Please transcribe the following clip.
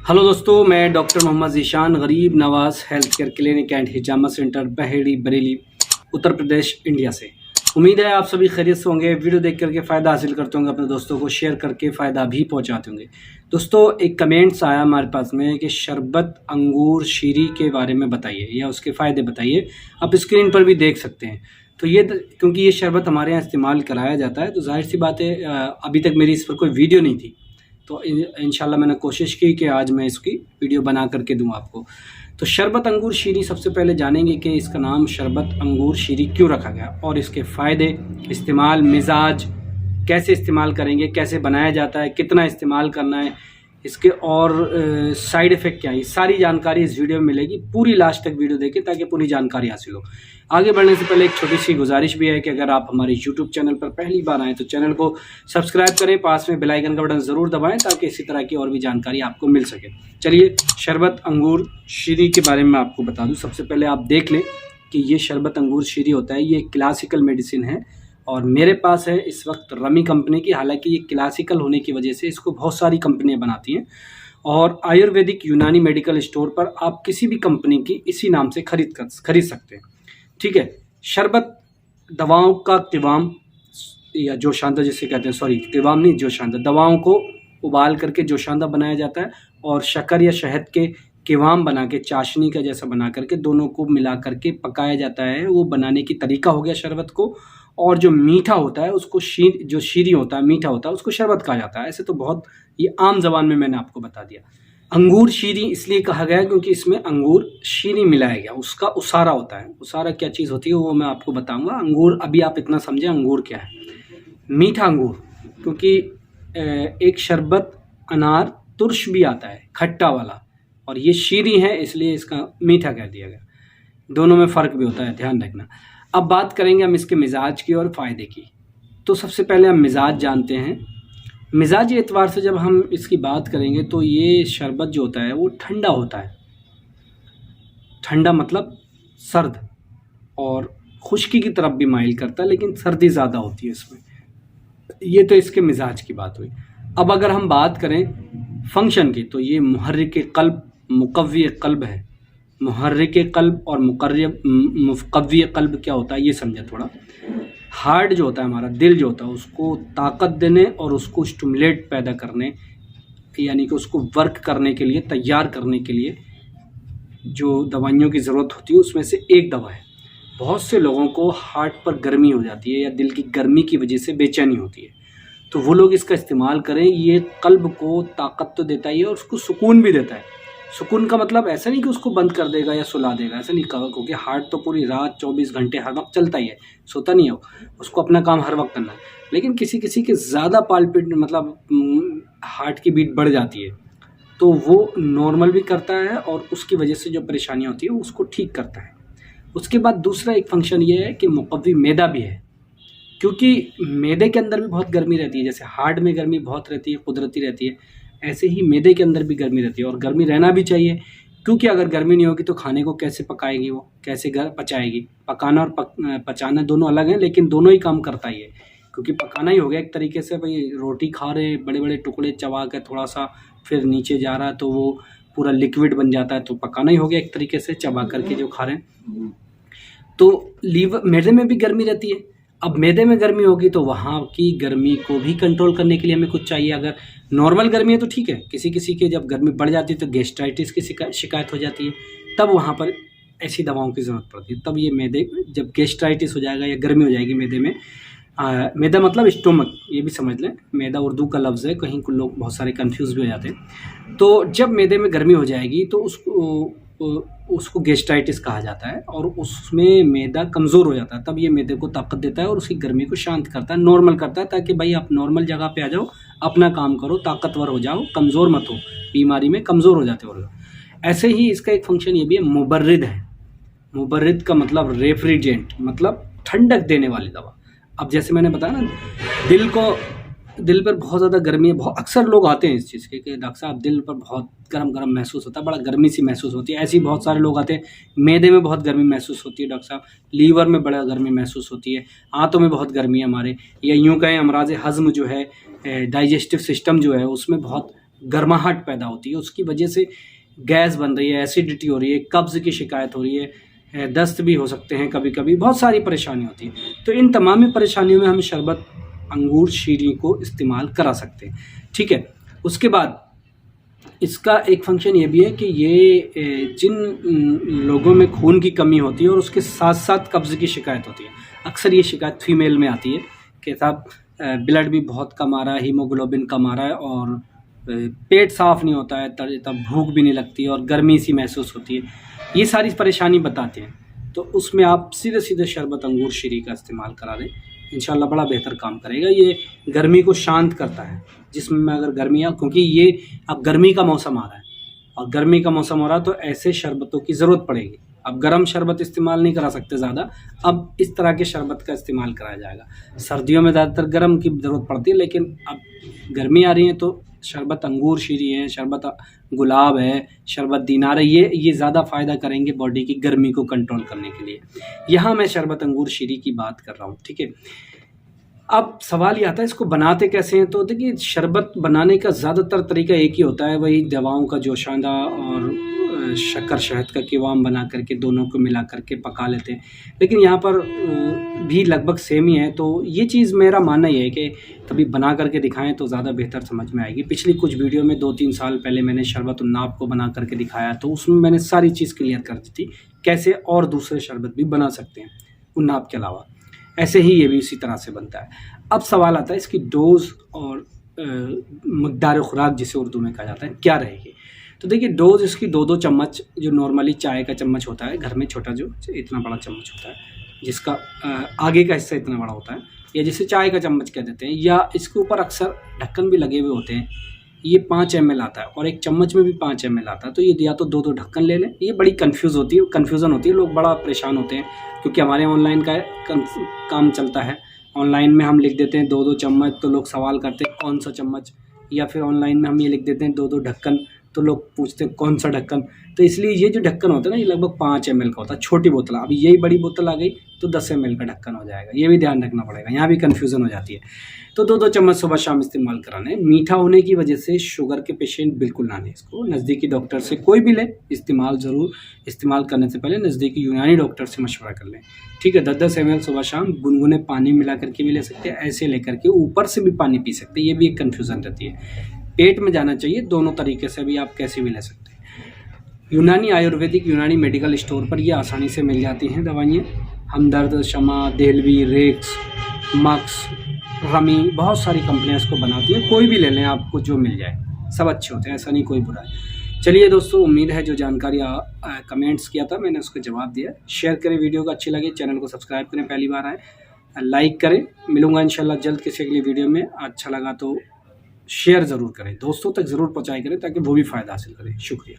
Hello दोस्तों, मैं doctor Mohammad Zeeshan, Garib Nawaz health care clinic and Hijama centre, Baheri, Bareilly, Uttar Pradesh, India से। उम्मीद है आप सभी खैरियत से होंगे। वीडियो देख करके फ़ायदा हासिल करते होंगे, अपने दोस्तों को शेयर करके फ़ायदा भी पहुंचाते होंगे। दोस्तों, एक कमेंट्स आया हमारे पास में कि शरबत अंगूर शीरी के बारे में बताइए या उसके फ़ायदे बताइए। आप स्क्रीन पर भी देख सकते हैं। तो ये क्योंकि ये शरबत हमारे यहाँ इस्तेमाल कराया जाता है, तो जाहिर सी बात है अभी तक मेरी इस पर कोई वीडियो नहीं थी। तो इंशाल्लाह मैंने कोशिश की कि आज मैं इसकी वीडियो बना करके दूँ आपको। तो शरबत अंगूर शीरी, सबसे पहले जानेंगे कि इसका नाम शरबत अंगूर शीरी क्यों रखा गया और इसके फ़ायदे, इस्तेमाल, मिजाज, कैसे इस्तेमाल करेंगे, कैसे बनाया जाता है, कितना इस्तेमाल करना है, इसके और साइड इफ़ेक्ट क्या है, सारी जानकारी इस वीडियो में मिलेगी। पूरी लास्ट तक वीडियो देखें ताकि पूरी जानकारी हासिल हो। आगे बढ़ने से पहले एक छोटी सी गुजारिश भी है कि अगर आप हमारे YouTube चैनल पर पहली बार आएँ तो चैनल को सब्सक्राइब करें, पास में बेल आइकन का बटन ज़रूर दबाएं ताकि इसी तरह की और भी जानकारी आपको मिल सके। चलिए, शरबत अंगूर शीरी के बारे में आपको बता दूँ। सबसे पहले आप देख लें कि ये शरबत अंगूर शीरी होता है, ये क्लासिकल मेडिसिन है और मेरे पास है इस वक्त रमी कंपनी की। हालांकि ये क्लासिकल होने की वजह से इसको बहुत सारी कंपनियां बनाती हैं और आयुर्वेदिक यूनानी मेडिकल स्टोर पर आप किसी भी कंपनी की इसी नाम से खरीद सकते हैं। ठीक है। शरबत दवाओं का क़िवाम या जोशांदा जिसे कहते हैं, सॉरी क़िवाम नहीं, जोशांदा, दवाओं को उबाल करके जोशांदा बनाया जाता है और शक्कर या शहद के क़िवाम बना के, चाशनी का जैसा बना करके दोनों को मिला करके पकाया जाता है। वो बनाने की तरीका हो गया शरबत को। और जो मीठा होता है उसको जो शीरी होता है, मीठा होता है, उसको शरबत कहा जाता है। ऐसे तो बहुत ये आम ज़बान में मैंने आपको बता दिया। अंगूर शीरी इसलिए कहा गया क्योंकि इसमें अंगूर शीरी मिलाया गया, उसका उसारा होता है। उसारा क्या चीज़ होती है वो मैं आपको बताऊंगा। अंगूर अभी आप इतना समझें अंगूर क्या है। मीठा अंगूर, क्योंकि एक शरबत अनार तुर्श भी आता है खट्टा वाला, और ये शीरी है इसलिए इसका मीठा कह दिया गया। दोनों में फ़र्क भी होता है, ध्यान रखना। अब बात करेंगे हम इसके मिजाज की और फ़ायदे की। तो सबसे पहले हम मिजाज जानते हैं। मिजाजी एतबार से जब हम इसकी बात करेंगे तो ये शरबत जो होता है वो ठंडा होता है। ठंडा मतलब सर्द, और खुश्की की तरफ भी माइल करता है, लेकिन सर्दी ज़्यादा होती है इसमें। ये तो इसके मिजाज की बात हुई। अब अगर हम बात करें फंक्शन की, तो ये मुहर्रिक क़ल्ब, मुक़व्वी क़ल्ब है। मुहर्रिक क़ल्ब और मुक़व्वी क़ल्ब क्या होता है ये समझे थोड़ा। हार्ट जो होता है हमारा, दिल जो होता है, उसको ताकत देने और उसको स्टिमुलेट पैदा करने, यानी कि उसको वर्क करने के लिए, तैयार करने के लिए जो दवाइयों की ज़रूरत होती है उसमें से एक दवा है। बहुत से लोगों को हार्ट पर गर्मी हो जाती है या दिल की गर्मी की वजह से बेचैनी होती है, तो वो लोग इसका इस्तेमाल करें। ये क़ल्ब को ताकत तो देता ही है और उसको सुकून भी देता है। सुकून का मतलब ऐसा नहीं कि उसको बंद कर देगा या सुला देगा, ऐसा नहीं कहा, क्योंकि हार्ट तो पूरी रात 24 घंटे हर वक्त चलता ही है, सोता नहीं है वो, उसको अपना काम हर वक्त करना है। लेकिन किसी किसी के ज़्यादा पाल्पिट, मतलब हार्ट की बीट बढ़ जाती है, तो वो नॉर्मल भी करता है और उसकी वजह से जो परेशानियाँ होती है उसको ठीक करता है। उसके बाद दूसरा एक फंक्शन ये है कि मुक़व्वी मैदा भी है, क्योंकि मैदे के अंदर भी बहुत गर्मी रहती है। जैसे हार्ट में गर्मी बहुत रहती है, कुदरती रहती है, ऐसे ही मैदे के अंदर भी गर्मी रहती है और गर्मी रहना भी चाहिए, क्योंकि अगर गर्मी नहीं होगी तो खाने को कैसे पकाएगी, वो कैसे पचाएगी। पकाना और पचाना दोनों अलग हैं, लेकिन दोनों ही काम करता ही है। क्योंकि पकाना ही हो गया एक तरीके से, भाई रोटी खा रहे बड़े बड़े टुकड़े चबा के, थोड़ा सा फिर नीचे जा रहा है तो वो पूरा लिक्विड बन जाता है, तो पकाना ही हो गया एक तरीके से, चबा करके जो खा रहे हैं। तो लीवर, मैदे में भी गर्मी रहती है। अब मैदे में गर्मी होगी तो वहाँ की गर्मी को भी कंट्रोल करने के लिए हमें कुछ चाहिए। अगर नॉर्मल गर्मी है तो ठीक है, किसी किसी के जब गर्मी बढ़ जाती है तो गैस्ट्राइटिस की शिकायत हो जाती है, तब वहाँ पर ऐसी दवाओं की ज़रूरत पड़ती है। तब ये मैदे, जब गैस्ट्राइटिस हो जाएगा या गर्मी हो जाएगी मैदे में, मैदा मतलब स्टोमक, ये भी समझ लें, मैदा उर्दू का लफ्ज़ है, कहीं कुछ लोग बहुत सारे कंफ्यूज भी हो जाते हैं। तो जब मैदे में गर्मी हो जाएगी तो उसको गैस्ट्राइटिस कहा जाता है और उसमें मैदा कमज़ोर हो जाता है। तब ये मैदे को ताकत देता है और उसकी गर्मी को शांत करता है, नॉर्मल करता है, ताकि भाई आप नॉर्मल जगह पे आ जाओ, अपना काम करो, ताकतवर हो जाओ, कमज़ोर मत हो, बीमारी में कमज़ोर हो जाते हो। ऐसे ही इसका एक फंक्शन ये भी है, मुबर्रिद है। मुबर्रिद का मतलब रेफ्रिजरेंट, मतलब ठंडक देने वाली दवा। अब जैसे मैंने बताया ना, दिल पर बहुत ज़्यादा गर्मी है, बहुत अक्सर लोग आते हैं इस चीज़ के कि डॉक्टर साहब दिल पर बहुत गर्म महसूस होता है, बड़ा गर्मी सी महसूस होती है। ऐसे ही बहुत सारे लोग आते हैं, मैदे में बहुत गर्मी महसूस होती है डॉक्टर साहब, लीवर में बड़ा गर्मी महसूस होती है, आंतों में बहुत गर्मी है हमारे, या यूँ कहें अमराज हज़म जो है, डाइजेस्टिव सिस्टम जो है उसमें बहुत गर्माहट पैदा होती है, उसकी वजह से गैस बन रही है, एसिडिटी हो रही है, कब्ज़ की शिकायत हो रही है, दस्त भी हो सकते हैं कभी कभी, बहुत सारी परेशानी होती है। तो इन तमाम परेशानियों में हम शरबत अंगूर शीरी को इस्तेमाल करा सकते हैं। ठीक है, उसके बाद इसका एक फंक्शन ये भी है कि ये जिन लोगों में खून की कमी होती है और उसके साथ साथ कब्ज़ की शिकायत होती है, अक्सर ये शिकायत फीमेल में आती है कि साहब ब्लड भी बहुत कम आ रहा है, हीमोग्लोबिन कम आ रहा है और पेट साफ़ नहीं होता है, तब भूख भी नहीं लगती और गर्मी सी महसूस होती है, ये सारी परेशानी बताते हैं। तो उसमें आप सीधे सीधे शरबत अंगूर शीरी का इस्तेमाल करा दें, इंशाल्लाह बड़ा बेहतर काम करेगा। ये गर्मी को शांत करता है, जिसमें अगर गर्मियाँ, क्योंकि ये अब गर्मी का मौसम आ रहा है और गर्मी का मौसम हो रहा है तो ऐसे शरबतों की ज़रूरत पड़ेगी। अब गर्म शरबत इस्तेमाल नहीं करा सकते ज़्यादा, अब इस तरह के शरबत का इस्तेमाल कराया जाएगा। सर्दियों में ज़्यादातर गर्म की ज़रूरत पड़ती है, लेकिन अब गर्मी आ रही है तो शरबत अंगूर शीरी है, शरबत गुलाब है, शरबत दीनार है, ये ज़्यादा फ़ायदा करेंगे बॉडी की गर्मी को कंट्रोल करने के लिए। यहाँ मैं शरबत अंगूर शीरी की बात कर रहा हूँ। ठीक है, अब सवाल ये आता है इसको बनाते कैसे हैं। तो देखिए, शरबत बनाने का ज़्यादातर तरीका एक ही होता है, वही दवाओं का जोशांदा और शक्कर शहद का कीवाम बना करके दोनों को मिला करके पका लेते हैं, लेकिन यहाँ पर भी लगभग सेम ही है। तो ये चीज़ मेरा मानना ये है कि कभी बना करके दिखाएं तो ज़्यादा बेहतर समझ में आएगी। पिछली कुछ वीडियो में 2-3 साल पहले मैंने शरबत उन्नाब को बना करके दिखाया, तो उसमें मैंने सारी चीज़ क्लियर कर दी थी कैसे और दूसरे शरबत भी बना सकते हैं उन्नाब के अलावा। ऐसे ही ये भी इसी तरह से बनता है। अब सवाल आता है इसकी डोज़ और मकदार खुराक, जिसे उर्दू में कहा जाता है, क्या रहेगी। तो देखिए, डोज़ इसकी 2-2 चम्मच, जो नॉर्मली चाय का चम्मच होता है घर में, छोटा जो इतना बड़ा चम्मच होता है, जिसका आगे का हिस्सा इतना बड़ा होता है, या जिसे चाय का चम्मच कह देते हैं, या इसके ऊपर अक्सर ढक्कन भी लगे हुए होते हैं, ये 5 ml आता है और एक चम्मच में भी 5 ml आता है। तो ये या तो 2-2 ढक्कन ले लें। ये बड़ी कन्फ्यूज़न होती है, लोग बड़ा परेशान होते हैं, क्योंकि हमारे ऑनलाइन का काम चलता है। ऑनलाइन में हम लिख देते हैं 2-2 चम्मच, तो लोग सवाल करते हैं कौन सा चम्मच, या फिर ऑनलाइन में हम ये लिख देते हैं 2-2 ढक्कन, तो लोग पूछते हैं कौन सा ढक्कन। तो इसलिए ये जो ढक्कन होता है ना, ये लगभग 5 ml का होता है, छोटी बोतल। अभी यही बड़ी बोतल आ गई तो 10 ml का ढक्कन हो जाएगा, ये भी ध्यान रखना पड़ेगा, यहाँ भी कन्फ्यूज़न हो जाती है। तो 2-2 चम्मच सुबह शाम इस्तेमाल कराना है। मीठा होने की वजह से शुगर के पेशेंट बिल्कुल ना लें इसको, नज़दीकी डॉक्टर से कोई भी ले, इस्तेमाल करने से पहले नज़दीकी यूनानी डॉक्टर से मशवरा कर लें। ठीक है, 10-10 ml सुबह शाम गुनगुने पानी मिला करके भी ले सकते हैं, ऐसे लेकर के ऊपर से भी पानी पी सकते हैं, ये भी एक कन्फ्यूज़न रहती है। पेट में जाना चाहिए, दोनों तरीके से भी आप कैसे भी ले सकते हैं। यूनानी आयुर्वेदिक यूनानी मेडिकल स्टोर पर ये आसानी से मिल जाती हैं दवाइयाँ। हमदर्द, शमा, देहलवी, रेक्स, मक्स, रमी, बहुत सारी कंपनियां इसको बनाती हैं। कोई भी ले लें, आपको जो मिल जाए, सब अच्छे होते हैं, ऐसा नहीं कोई बुरा है। चलिए दोस्तों, उम्मीद है जो जानकारी कमेंट्स किया था मैंने उसको जवाब दिया। शेयर करें वीडियो को, अच्छी लगे चैनल को सब्सक्राइब करें, पहली बार आए लाइक करें। मिलूंगा इंशाल्लाह जल्द किसी अगली वीडियो में। अच्छा लगा तो शेयर ज़रूर करें, दोस्तों तक ज़रूर पहुँचाई करें ताकि वो भी फ़ायदा हासिल करें। शुक्रिया।